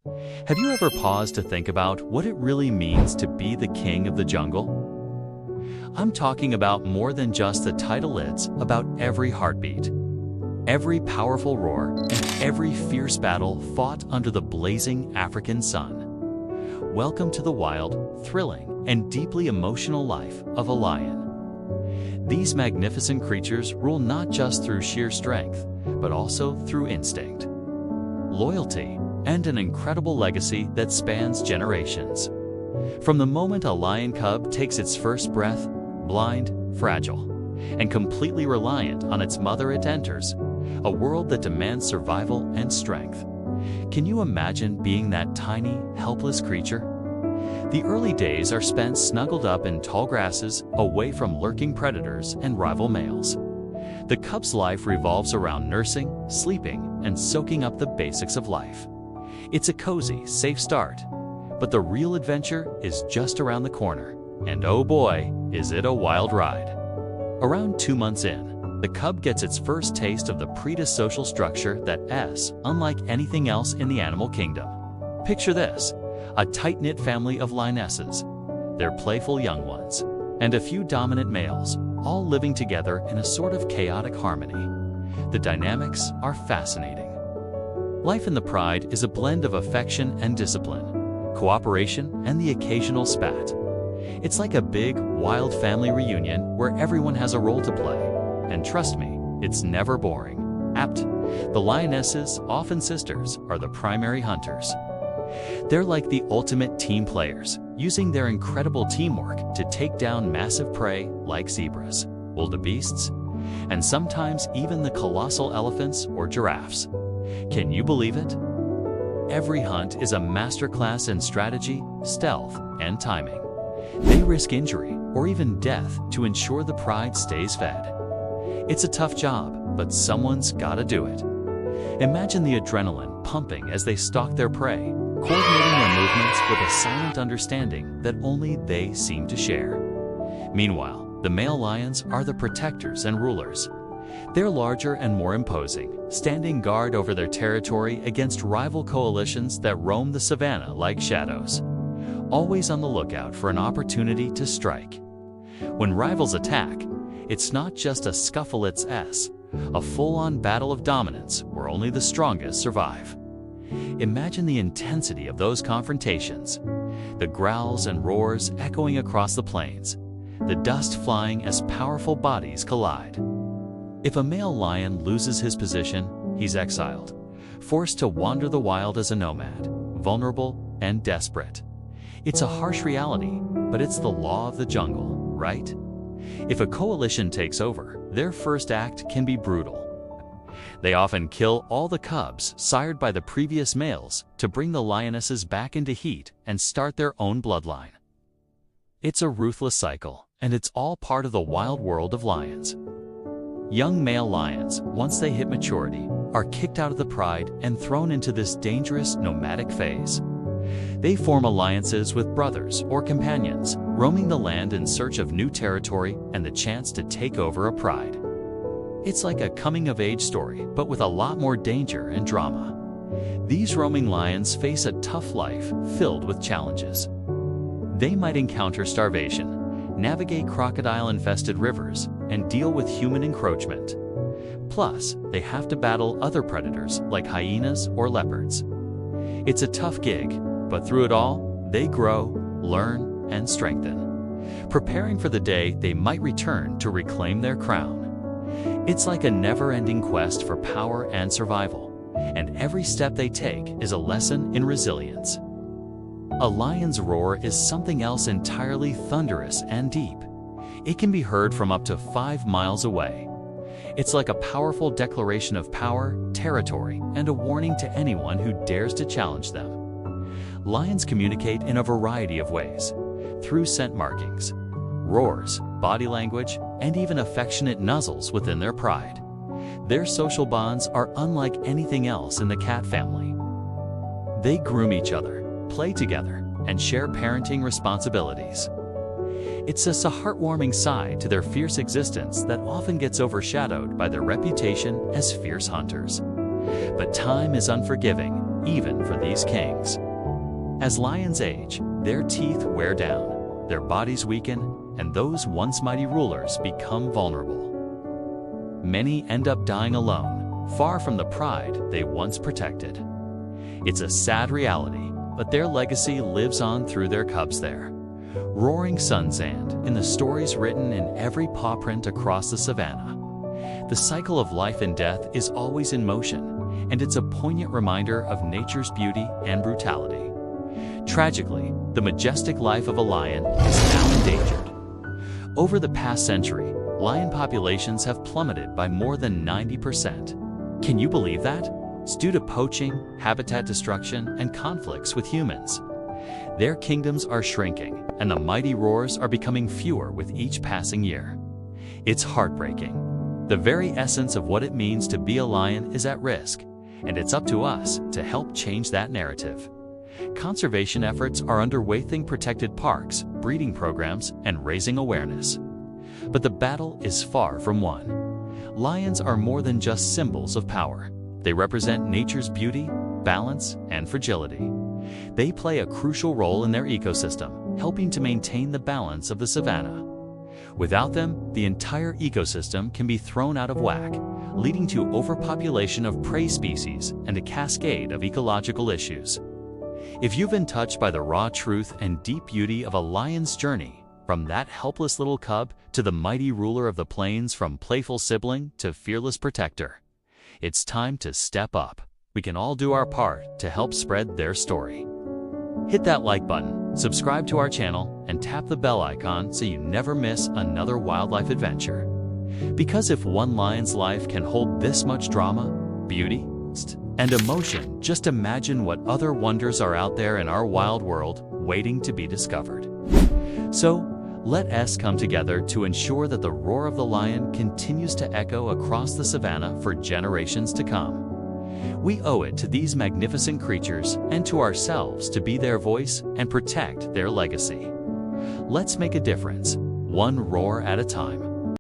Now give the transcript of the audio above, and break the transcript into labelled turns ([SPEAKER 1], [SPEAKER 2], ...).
[SPEAKER 1] Have you ever paused to think about what it really means to be the king of the jungle? I'm talking about more than just the title. It's about every heartbeat, every powerful roar, and every fierce battle fought under the blazing African sun. Welcome to the wild, thrilling, and deeply emotional life of a lion. These magnificent creatures rule not just through sheer strength, but also through instinct, loyalty, and an incredible legacy that spans generations. From the moment a lion cub takes its first breath, blind, fragile, and completely reliant on its mother, it enters a world that demands survival and strength. Can you imagine being that tiny, helpless creature? The early days are spent snuggled up in tall grasses, away from lurking predators and rival males. The cub's life revolves around nursing, sleeping, and soaking up the basics of life. It's a cozy, safe start, but the real adventure is just around the corner. And oh boy, is it a wild ride. Around 2 months in, the cub gets its first taste of the predesocial structure that's unlike anything else in the animal kingdom. Picture this: a tight-knit family of lionesses, their playful young ones, and a few dominant males, all living together in a sort of chaotic harmony. The dynamics are fascinating. Life in the pride is a blend of affection and discipline, cooperation and the occasional spat. It's like a big, wild family reunion where everyone has a role to play. And trust me, it's never boring. Apt. The lionesses, often sisters, are the primary hunters. They're like the ultimate team players, using their incredible teamwork to take down massive prey like zebras, wildebeests, and sometimes even the colossal elephants or giraffes. Can you believe it? Every hunt is a masterclass in strategy, stealth, and timing. They risk injury or even death to ensure the pride stays fed. It's a tough job, but someone's gotta do it. Imagine the adrenaline pumping as they stalk their prey, coordinating their movements with a silent understanding that only they seem to share. Meanwhile, the male lions are the protectors and rulers. They're larger and more imposing, standing guard over their territory against rival coalitions that roam the savannah like shadows, always on the lookout for an opportunity to strike. When rivals attack, it's not just a scuffle, it's a full-on battle of dominance where only the strongest survive. Imagine the intensity of those confrontations, the growls and roars echoing across the plains, the dust flying as powerful bodies collide. If a male lion loses his position, he's exiled, forced to wander the wild as a nomad, vulnerable and desperate. It's a harsh reality, but it's the law of the jungle, right? If a coalition takes over, their first act can be brutal. They often kill all the cubs sired by the previous males to bring the lionesses back into heat and start their own bloodline. It's a ruthless cycle, and it's all part of the wild world of lions. Young male lions, once they hit maturity, are kicked out of the pride and thrown into this dangerous nomadic phase. They form alliances with brothers or companions, roaming the land in search of new territory and the chance to take over a pride. It's like a coming-of-age story, but with a lot more danger and drama. These roaming lions face a tough life filled with challenges. They might encounter starvation, navigate crocodile-infested rivers, and deal with human encroachment. Plus, they have to battle other predators like hyenas or leopards. It's a tough gig, but through it all, they grow, learn, and strengthen, preparing for the day they might return to reclaim their crown. It's like a never-ending quest for power and survival, and every step they take is a lesson in resilience. A lion's roar is something else entirely thunderous and deep. It can be heard from up to 5 miles away. It's like a powerful declaration of power, territory, and a warning to anyone who dares to challenge them. Lions communicate in a variety of ways, through scent markings, roars, body language, and even affectionate nuzzles within their pride. Their social bonds are unlike anything else in the cat family. They groom each other, play together, and share parenting responsibilities. It's a heartwarming side to their fierce existence that often gets overshadowed by their reputation as fierce hunters. But time is unforgiving, even for these kings. As lions age, their teeth wear down, their bodies weaken, and those once mighty rulers become vulnerable. Many end up dying alone, far from the pride they once protected. It's a sad reality, but their legacy lives on through their cubs there. Roaring sunsand in the stories written in every paw print across the savannah. The cycle of life and death is always in motion, and it's a poignant reminder of nature's beauty and brutality. Tragically, the majestic life of a lion is now endangered. Over the past century, lion populations have plummeted by more than 90%. Can you believe that? It's due to poaching, habitat destruction, and conflicts with humans. Their kingdoms are shrinking, and the mighty roars are becoming fewer with each passing year. It's heartbreaking. The very essence of what it means to be a lion is at risk, and it's up to us to help change that narrative. Conservation efforts are underway in protected parks, breeding programs, and raising awareness. But the battle is far from won. Lions are more than just symbols of power. They represent nature's beauty, balance, and fragility. They play a crucial role in their ecosystem, helping to maintain the balance of the savanna. Without them, the entire ecosystem can be thrown out of whack, leading to overpopulation of prey species and a cascade of ecological issues. If you've been touched by the raw truth and deep beauty of a lion's journey, from that helpless little cub to the mighty ruler of the plains, from playful sibling to fearless protector, it's time to step up. We can all do our part to help spread their story. Hit that like button, subscribe to our channel, and tap the bell icon so you never miss another wildlife adventure. Because if one lion's life can hold this much drama, beauty, and emotion, just imagine what other wonders are out there in our wild world waiting to be discovered. So, let us come together to ensure that the roar of the lion continues to echo across the savannah for generations to come. We owe it to these magnificent creatures and to ourselves to be their voice and protect their legacy. Let's make a difference, one roar at a time.